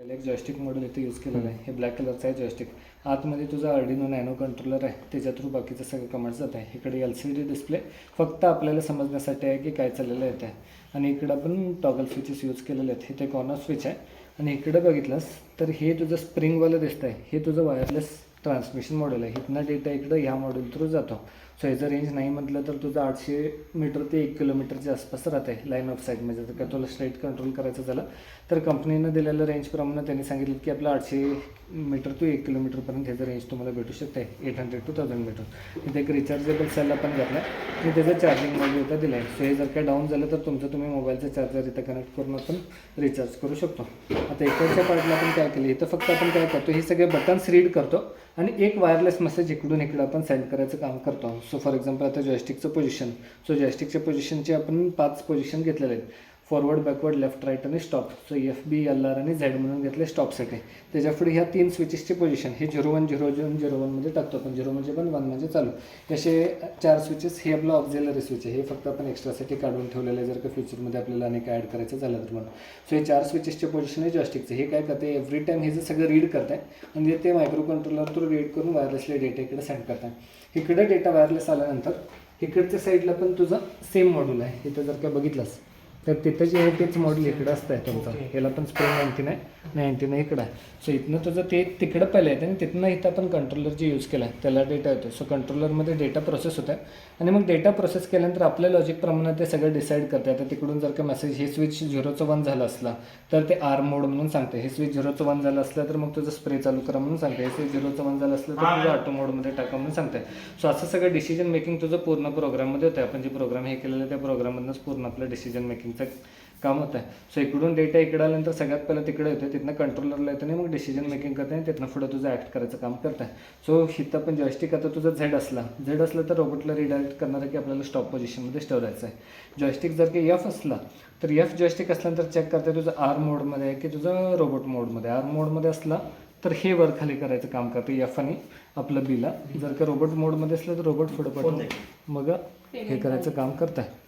एक joystick model इथे use केलेलं आहे. हे ब्लॅक कलरचं आहे जॉयस्टिक. आतमध्ये तुझा अर्डिनो नॅनो कंट्रोलर आहे, त्याच्या थ्रू बाकीचं सगळं कमांड जात आहे. इकडे LCD डिस्प्ले फक्त आपल्याला समजण्यासाठी आहे की काय चाललेलं आहे ते. आणि इकडं आपण टॉगल स्विचेस यूज केलेले आहेत. हे ते कॉर्नर स्विच आहे. आणि इकडं बघितलंस तर हे तुझं स्प्रिंगवालं दिसतं आहे, हे तुझं वायरलेस ट्रान्समिशन मॉडेल आहे. इथनं डेटा इकडं ह्या मॉडेल थ्रू जातो. सो ह्याचं रेंज नाही म्हटलं तर तुझं 800 मीटर ते 1 किलोमीटरच्या आसपास राहत आहे लाईन ऑफ साईट. म्हणजे जर का तुला स्ट्रेट कंट्रोल करायचं झालं तर कंपनीनं दिलेलं रेंजप्रमाणे त्यांनी सांगितलं की आपलं 800 मीटर टू 1 किलोमीटरपर्यंत ह्याचं रेंज तुम्हाला भेटू शकते. 800 to 1000 मीटर. इथे एक रिचार्जेबल सेल आपण घेतला आहे आणि त्याचं चार्जिंग मॉड्यूल इथं दिलं आहे. सो हे जर काय डाऊन झालं तर तुमचं तुम्ही मोबाईलचं चार्जर इथं कनेक्ट करून आपण रिचार्ज करू शकतो. आता इकडच्या पार्टला आपण काय केलं, इथं फक्त आपण काय करतो, हे सगळे बटन्स रीड करतो आणि एक वायरलेस मेसेज इकडून इकडं आपण सेंड करायचं काम करतो. सो फॉर एक्झाम्पल आता जॉयस्टिकचं पोझिशन, सो जॉयस्टिकच्या पोझिशनचे आपण 5 पोझिशन घेतलेले आहेत. फॉरवर्ड, बॅकवर्ड, लेफ्ट, राईट आणि स्टॉप. सो FB, LR आणि Z म्हणून घेतले स्टॉपसाठी. त्याच्या पुढे ह्या 3 स्विचेसचे पोझिशन हे 01, 01, 01 मध्ये टाकतो आपण. 0 म्हणजे बंद, 1 म्हणजे चालू. असे 4 स्विचेस. हे आपलं ऑक्झिलरी स्विच आहे, हे फक्त आपण एक्स्ट्रासाठी काढून ठेवलेलं आहे जर का फ्युचरमध्ये आपल्याला अनेक ॲड करायचं झालं तर म्हणून. सो हे 4 स्विचेसचे पोझिशन आहे जॉयस्टिकचं. हे काय करते, एव्हरी टाईम हे जे सगळं रीड करत आहे आणि ते मायक्रो कंट्रोलर थ्रू रीड करून वायरलेसली डेटा इकडे सेंड करत आहे. इकडे डेटा वायरलेस आल्यानंतर इकडच्या साईडला पण तुझं सेम मॉड्यूल आहे. इथं जर का बघितलंस तर तिथं जे आहे तेच मॉडेल इकडं असतं आहे तुमचं. ह्याला पण स्प्रिंग अँटिना आहे, अँटिना इकडं आहे. सो इथनं तुझं ते तिकडं पहिलं येतं आणि तिथनं इथं आपण कंट्रोलर जे यूज केलं आहे त्याला डेटा येतो. सो कंट्रोलरमध्ये डेटा प्रोसेस होत आहे आणि मग डेटा प्रोसेस केल्यानंतर आपल्या लॉजिकप्रमाणे ते सगळं डिसाईड करते. आता तिकडून जर का मेसेज हे स्विच 0चं 1 झालं असला तर ते R मोड म्हणून सांगते. हे स्विच 0चं 1 झालं असलं तर मग तुझं स्प्रे चालू करा म्हणून सांगते. हे स्विच 0चं 1 झालं असलं तर तुझं ऑटो मोडमध्ये टाका म्हणून सांगते. सो असं सगळं डिसिजन मेकिंग तुझं पूर्ण प्रोग्राममध्ये होतं. आपण जे प्रोग्राम हे केलेलं त्या प्रोग्राममधूनच पूर्ण आपलं डिसिजन मेकिंगचं काम होतं आहे. सो इकडून डेटा इकडं आल्यानंतर सगळ्यात पहिलं तिकडे येतं, तिथनं कंट्रोलरला येतं आणि मग डिसिजन मेकिंग करते आणि तिथनं पुढं तुझं ॲक्ट करायचं काम करतं आहे. सो इथं पण जॉयस्टिक आता तुझं झेड असलं तर रोबोटला रिडायरेक्ट करणार आहे की आपल्याला स्टॉप पोझिशनमध्ये ठेवायचं आहे. जॉयस्टिक जर की F असला तर F जॉयस्टिक असल्यानंतर चेक करते तुझं R मोडमध्ये आहे की तुझं रोबोट मोडमध्ये. R मोडमध्ये असला तर हे वर खाली करायचं काम करते F आणि आपलं Bला. जर का रोबोट मोडमध्ये असलं तर रोबोट पुढं पाठवून मग हे करायचं काम करत आहे.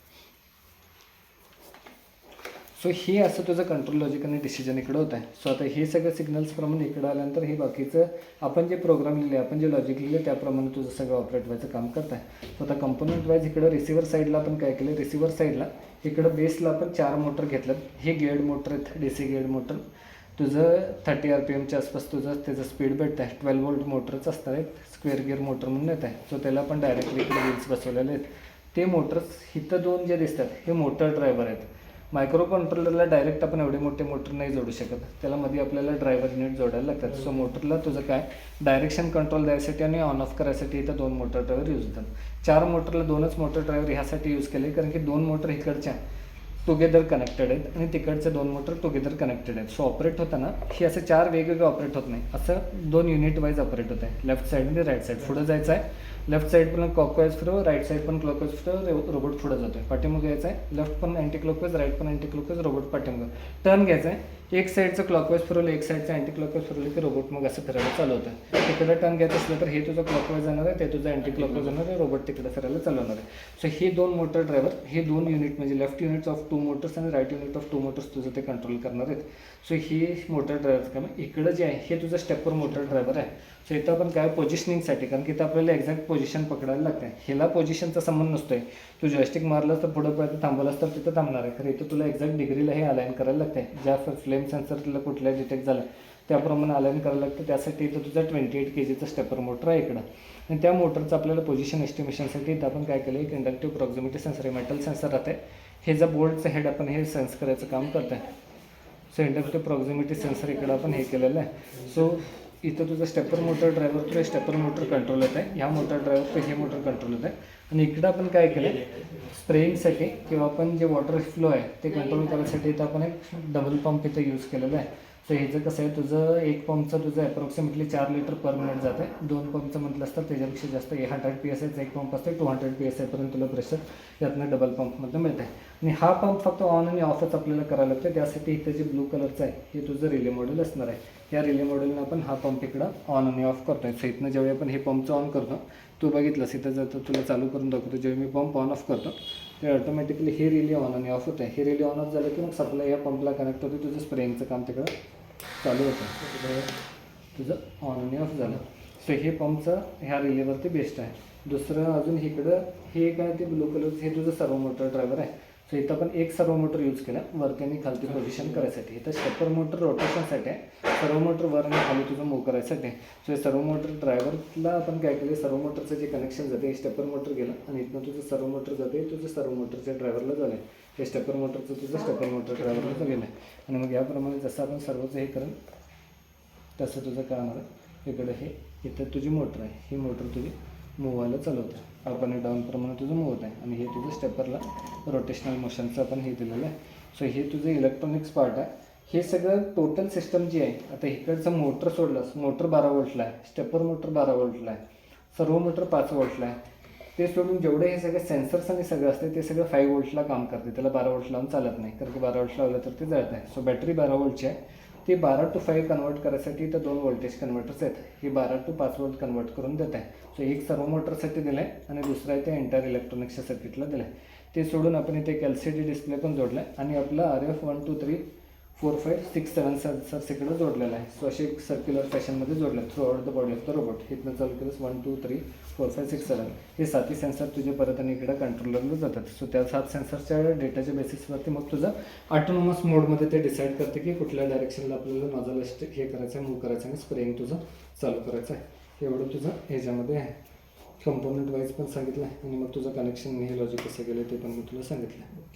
सो हे असं तुझं कंट्रोल लॉजिक आणि डिसिजन इकडं होत आहे. सो आता हे सगळं सिग्नल्सप्रमाणे इकडं आल्यानंतर हे बाकीचं आपण जे प्रोग्राम लिहिले, आपण जे लॉजिक लिहिले त्याप्रमाणे तुझं सगळं ऑपरेट व्हायचं काम करत आहे. सो आता कंपोनंट वाईज इकडं रिसिव्हर साईडला आपण काय केलं, रिसिव्हर साईडला इकडं बेसला आपण 4 मोटर घेतलं. हे गेड मोटर आहेत, DC गेड मोटर. तुझं 30 RPMच्या आसपास तुझं त्याचं स्पीड भेटतं आहे. 12 वोल्ट मोटरच असतात, एक स्क्वेअर गिअर मोटर म्हणून येत आहे. सो त्याला आपण डायरेक्टली इकडे व्हील्स बसवलेले आहेत. ते मोटर्स इथं 2 जे दिसतात हे मोटर ड्रायव्हर आहेत. मायक्रो कंट्रोलरला डायरेक्ट आपण एवढे मोठे मोटर नाही जोडू शकत, त्याला मध्ये आपल्याला ड्रायव्हर युनिट जोडायला लागतात. सो मोटरला तुझं काय डायरेक्शन कंट्रोल द्यायसाठी आणि ऑन ऑफ करायसाठी इथं 2 मोटर ड्रायव्हर यूज होतात. 4 मोटरला 2च मोटर ड्रायव्हर ह्यासाठी यूज केले कारण की 2 मोटर इकडच्या टुगेदर कनेक्टेड आहेत आणि तिकडचे 2 मोटर टुगेदर कनेक्टेड आहेत. सो ऑपरेट होताना हे असं 4 वेगवेगळे ऑपरेट होत नाही, असं 2 युनिट वाईज ऑपरेट होत आहे. लेफ्ट साईड आणि राईट साईड. पुढं जायचं आहे, लेफ्ट साईड पण क्लॉकवाईज फिरव, राईट साईड पण क्लॉकवाईज फिरव, रोबोट पुढं जातो आहे. पाठीमागे यायचं आहे, लेफ्ट पण अँटी क्लॉकवाईज, राईट पण अँटी क्लॉकवाईज, रोबोट पाठीमागे. टर्न घ्यायचं आहे, एक साईडचं क्लॉकवाईज फिरवलं, एक साईडचं अँटी क्लॉकवाईज फिरवलं की रोबोट मग असं फिरायला चालू होतं. तिकडे टर्न घ्यायचं असलं तर हे तुझं क्लॉकवाईज जाणार आहे, ते तुझं अँटी क्लॉकवाईज जाणार आहे, रोबोट तिकडे फिरायला चालू होणार आहे. सो हे 2 मोटर ड्रायव्हर, हे 2 युनिट म्हणजे लेफ्ट युनिट्स ऑफ 2 मोटर्स आणि राईट युनिट ऑफ 2 मोटर्स तुझं ते कंट्रोल करणार आहेत. सो हे मोटर ड्रायव्हरचं काम. इकडं जे आहे हे तुझं स्टेपर मोटर ड्रायव्हर आहे. सो इथं आपण काय पोझिशनिंगसाठी, कारण की इथं आपल्याला एक्झॅक्ट पोझिशन पकडायला लागते. ह्याला पोझिशनचा संबंध नसतो आहे. तू जॉयस्टिक मारलास तर पुढं पर्यंत थांबवलास तर तिथं थांबणार आहे. खरं इथं तुला एक्झॅक्ट डिग्रीला हे अलाईन करायला लागते. ज्या फ्लेम सेन्सर तुला कुठल्या डिटेक्ट झालं त्याप्रमाणे अलाईन करायला लागतं. त्यासाठी इथं तुझा 28 kgचं स्टेपर मोटर आहे इकडं. आणि त्या मोटरचं आपल्याला पोझिशन एस्टिमेशनसाठी इथं आपण काय केलं, एक इंडक्टिव्ह प्रॉक्झिमिटी सेन्सर आहे, मेटल सेन्सर राहते. हे जर बोल्टचं हेड आपण हे सेन्स करायचं काम करत आहे. सो इंडक्टिव्ह प्रॉक्झिमिटी सेन्सर इकडं आपण हे केलेलं आहे. सो इथं तुझं स्टेपर मोटर ड्रायव्हर तुला स्टेपर मोटर कंट्रोल होत आहे, ह्या मोटर ड्रायव्हर तर हे मोटर कंट्रोल होत आहे. आणि इकडं आपण काय केलं, स्प्रेइंगसाठी किंवा आपण जे वॉटर फ्लो आहे ते कंट्रोल करायसाठी इथं आपण एक डबल पंप इथं यूज केलेलं आहे. सो ह्याचं कसं आहे, तुझं एक पंपचं तुझं अप्रॉक्सिमेटली 4 लिटर पर मिनिट जातं आहे. 2 पंपचं म्हटलं असतं त्याच्यापेक्षा जास्त 100 PSIचं एक पंप असते, 200 PSI पर्यंत तुला प्रेशर यातनं डबल पंपमधनं मिळतं आहे. आणि हा पंप फक्त ऑन आणि ऑफच आपल्याला करायला लागतं. त्यासाठी इथं जे ब्लू कलरचं आहे हे तुझं रिले मॉडेल असणार आहे. या रिले मॉडेलनं आपण हा पंप इकडं ऑन आणि ऑफ करतो आहे. सो इथनं जेव्हा आपण हे पंपचं ऑन करतो, तू बघितलंस इथं जर तुला चालू करून दाखवतो, जेव्हा मी पंप ऑन ऑफ करतो ते ऑटोमॅटिकली हे रिले ऑन आणि ऑफ होतं आहे. हे रिले ऑन ऑफ झालं की मग सप्लाय या पंपला कनेक्ट होते, तुझं स्प्रेइंगचं काम तिकडं चालू होतं, तुझं ऑन आणि ऑफ झालं. सो हे पंपचं ह्या रिलेवरती बेस्ट आहे. दुसरं अजून इकडं हे काय ते ब्लू कलरचं हे तुझं सर्वो मोटर ड्रायव्हर आहे. सो इथं आपण एक सर्वो मोटर यूज केला वरती आणि खालती पोझिशन करायसाठी. इथं स्टेपर मोटर रोटेशनसाठी आहे, सर्वो मोटर वर आणि खाली तुझं मूव्ह करायसाठी. सो हे सर्वो मोटर ड्रायव्हरला आपण काय केलं, सर्वो मोटरचं जे कनेक्शन जाते हे स्टेपर मोटर गेलं आणि इथनं तुझं सर्वो मोटर जाते तुझं सर्वो मोटरच्या ड्रायव्हरला झालं आहे. हे स्टेपर मोटरचं तुझं स्टेपर मोटर ड्रायव्हरला गेलं आहे. आणि मग याप्रमाणे जसं आपण सर्वचं हे करेन तसं तुझं काय होणार आहे, इकडे हे इथं तुझी मोटर आहे, ही मोटर तुझी मूव व्हायला चालवते. अप आणि डाऊन प्रमाणे तुझं मूव होत आहे. आणि हे तुझं स्टेपरला रोटेशनल मोशनचं आपण हे दिलेलं आहे. सो हे तुझं इलेक्ट्रॉनिक्स पार्ट आहे. हे सगळं टोटल सिस्टम जी आहे, आता इकडचं मोटर सोडलंस, मोटर 12 वोल्टला आहे, स्टेपर मोटर 12 वोल्टला आहे, सर्वो मोटर 5 वोल्टला आहे. ते सोडून जेवढे हे सगळे सेन्सर्स आणि सगळं असते ते सगळं 5 वोल्टला काम करते. त्याला 12 वोल्ट लावून चालत नाही, कारण की 12 वोल्ट लावलं तर ते जळत आहे. सो बॅटरी 12 वोल्टची आहे. ते 12 to 5 कन्वर्ट करायसाठी तर 2 व्होल्टेज कन्वर्टर्स आहेत. हे 12 to 5 वोल्ट कन्वर्ट करून देत आहे. सो एक सर्वो मोटरसाठी दिलं आहे आणि दुसरा आहे ते एंटायर इलेक्ट्रॉनिक्सच्या सर्किटला दिलं आहे. ते सोडून आपण इथे एक LCD डिस्प्ले पण जोडला आहे आणि आपला RF 1 2 3 4 5 6 7 सेन्सर्स इकडं जोडलेला आहे. सो असे एक सर्क्युलर फॅशनमध्ये जोडलं आहे through out the body of the robot. इथनं चालू केलंस 1 2 3 4 5 6 7 हे 7 सेन्सर तुझे परत आणि इकडं कंट्रोलरला जातात. सो त्या 7 सेन्सरच्या डेटाच्या बेसिसवरती मग तुझं ऑटोनॉमस मोडमध्ये ते डिसाईड करते की कुठल्या डायरेक्शनला आपल्याला नॉझल हे करायचं आहे, मूव्ह करायचं आणि स्प्रेइंग तुझं चालू करायचं आहे. एवढं तुझं ह्याच्यामध्ये आहे. कंपोनंट वाईज पण सांगितलं आहे आणि मग तुझं कनेक्शन हे लॉजिक कसं गेलं ते पण मी तुला सांगितलं. ओके.